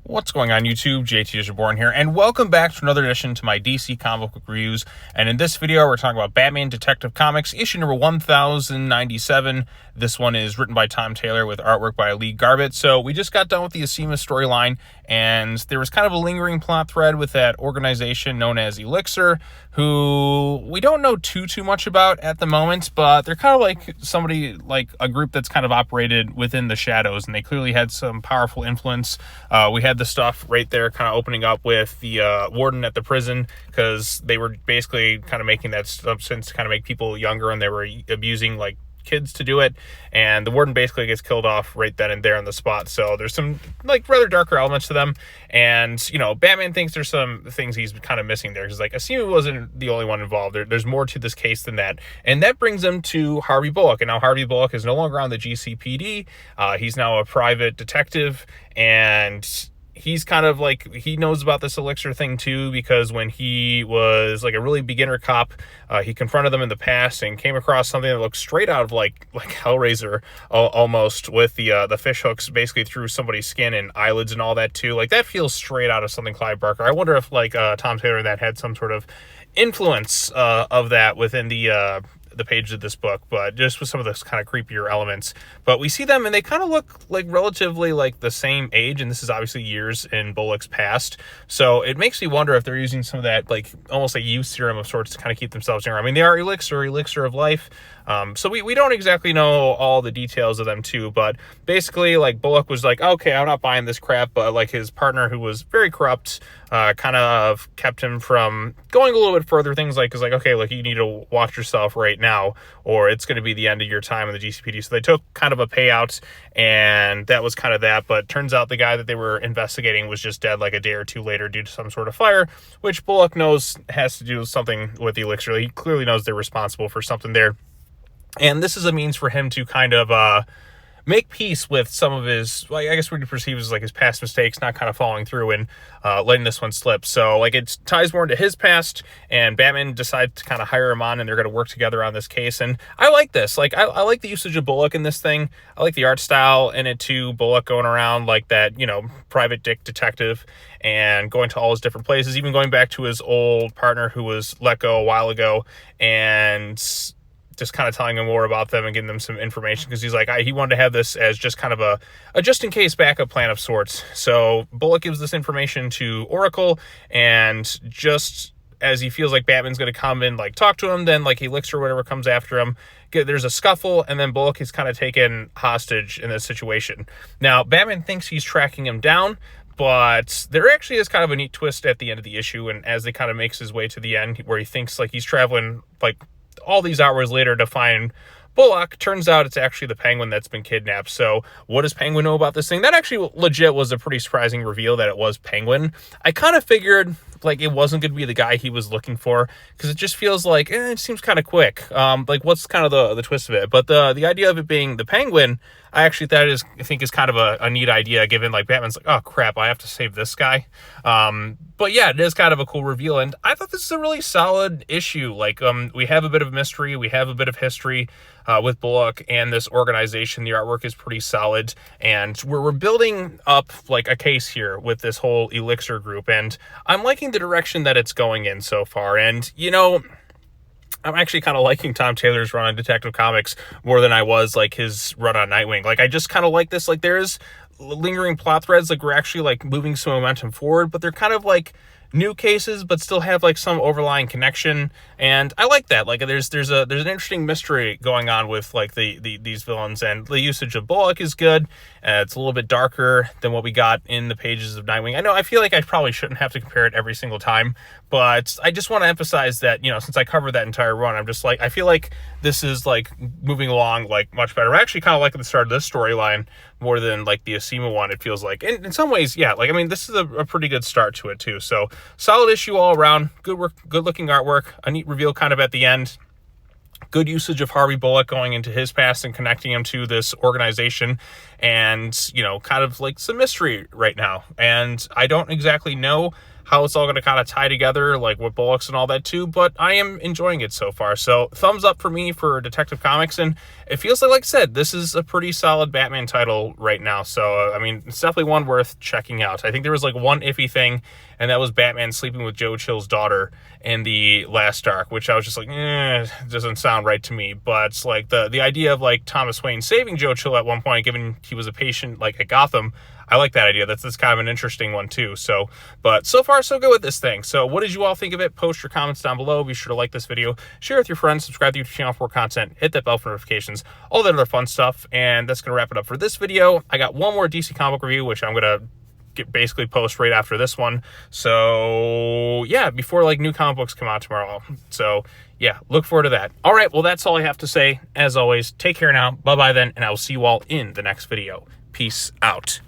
What's going on YouTube? JT is Reborn here, and welcome back to another edition to my DC comic book reviews. And in this video, we're talking about Batman Detective Comics, issue number 1097. This one is written by Tom Taylor with artwork by Lee Garbett. So we just got done with the Asema storyline, and there was kind of a lingering plot thread with that organization known as Elixir, who we don't know too much about at the moment, but they're kind of like somebody, like a group that's kind of operated within the shadows, and they clearly had some powerful influence. We had the stuff right there kind of opening up with the warden at the prison, because they were basically kind of making that substance to kind of make people younger, and they were abusing like kids to do it, and the warden basically gets killed off right then and there on the spot. So there's some like rather darker elements to them, and you know, Batman thinks there's some things he's kind of missing there, because like Asema wasn't the only one involved. There's more to this case than that, and that brings him to Harvey Bullock. And now Harvey Bullock is no longer on the GCPD. He's now a private detective, and he's kind of like, he knows about this Elixir thing too, because when he was like a really beginner cop, he confronted them in the past and came across something that looked straight out of like Hellraiser almost, with the fish hooks basically through somebody's skin and eyelids and all that too. Like that feels straight out of something Clive Barker. I wonder if like Tom Taylor that had some sort of influence of that within the pages of this book, but just with some of those kind of creepier elements. But we see them and they kind of look like relatively like the same age, and this is obviously years in Bullock's past, so it makes me wonder if they're using some of that like almost like youth serum of sorts to kind of keep themselves younger. I mean, they are elixir of life, so we don't exactly know all the details of them too, but basically like Bullock was like, okay, I'm not buying this crap, but like his partner, who was very corrupt, kind of kept him from going a little bit further. Things like, is like, okay, look, you need to watch yourself right now, or it's going to be the end of your time in the GCPD. So they took kind of a payout, and that was kind of that. But turns out the guy that they were investigating was just dead like a day or two later due to some sort of fire, which Bullock knows has to do with something with the Elixir. He clearly knows they're responsible for something there. And this is a means for him to kind of make peace with some of his, like, I guess what he perceives as like his past mistakes, not kind of following through and letting this one slip. So like it ties more into his past, and Batman decides to kind of hire him on, and they're going to work together on this case. And I like this. Like I like the usage of Bullock in this thing. I like the art style in it too. Bullock going around like that, you know, private dick detective, and going to all his different places, even going back to his old partner who was let go a while ago, and just kind of telling them more about them and giving them some information, because he's like, he wanted to have this as just kind of a just-in-case backup plan of sorts. So Bullock gives this information to Oracle, and just as he feels like Batman's going to come and like talk to him, then like Elixir or whatever comes after him. There's a scuffle, and then Bullock is kind of taken hostage in this situation. Now, Batman thinks he's tracking him down, but there actually is kind of a neat twist at the end of the issue, and as they kind of makes his way to the end, where he thinks like he's traveling like all these hours later to find Bullock, turns out it's actually the Penguin that's been kidnapped. So what does Penguin know about this thing? That actually legit was a pretty surprising reveal, that it was Penguin. I kind of figured like it wasn't going to be the guy he was looking for, because it just feels like it seems kind of quick. Like what's kind of the twist of it? But the idea of it being the Penguin, I actually think is kind of a neat idea, given like Batman's like, oh crap, I have to save this guy. But yeah, it is kind of a cool reveal, and I thought this is a really solid issue. Like we have a bit of mystery, we have a bit of history with Bullock and this organization. The artwork is pretty solid, and we're building up like a case here with this whole Elixir group, and I'm liking the direction that it's going in so far. And you know, I'm actually kind of liking Tom Taylor's run on Detective Comics more than I was like his run on Nightwing. Like I just kind of like this. Like there's lingering plot threads, like we're actually like moving some momentum forward, but they're kind of like new cases, but still have like some overlying connection, and I like that. Like there's an interesting mystery going on with like these villains, and the usage of Bullock is good. It's a little bit darker than what we got in the pages of Nightwing. I know I feel like I probably shouldn't have to compare it every single time, but I just want to emphasize that, you know, since I covered that entire run, I'm just like, I feel like this is like moving along like much better. I actually kind of like the start of this storyline more than like the Asema one, it feels like. And in some ways, yeah, like I mean, this is a pretty good start to it too. So solid issue all around. Good work, good looking artwork, a neat reveal kind of at the end. Good usage of Harvey Bullock going into his past and connecting him to this organization, and you know, kind of like some mystery right now. And I don't exactly know how it's all going to kind of tie together, like with Bullock's and all that too, but I am enjoying it so far. So thumbs up for me for Detective Comics, and it feels like I said, this is a pretty solid Batman title right now. So, I mean, it's definitely one worth checking out. I think there was like one iffy thing, and that was Batman sleeping with Joe Chill's daughter in the last arc, which I was just like, it doesn't sound right to me. But it's like the idea of like Thomas Wayne saving Joe Chill at one point, given he was a patient like at Gotham, I like that idea. That's kind of an interesting one too. So, but so far so good with this thing. So what did you all think of it? Post your comments down below. Be sure to like this video, share with your friends, subscribe to the YouTube channel for more content, hit that bell for notifications, all that other fun stuff. And that's going to wrap it up for this video. I got one more DC comic book review, which I'm going to basically post right after this one. So yeah, before like new comic books come out tomorrow. So yeah, look forward to that. All right, well, that's all I have to say. As always, take care now. Bye-bye then, and I will see you all in the next video. Peace out.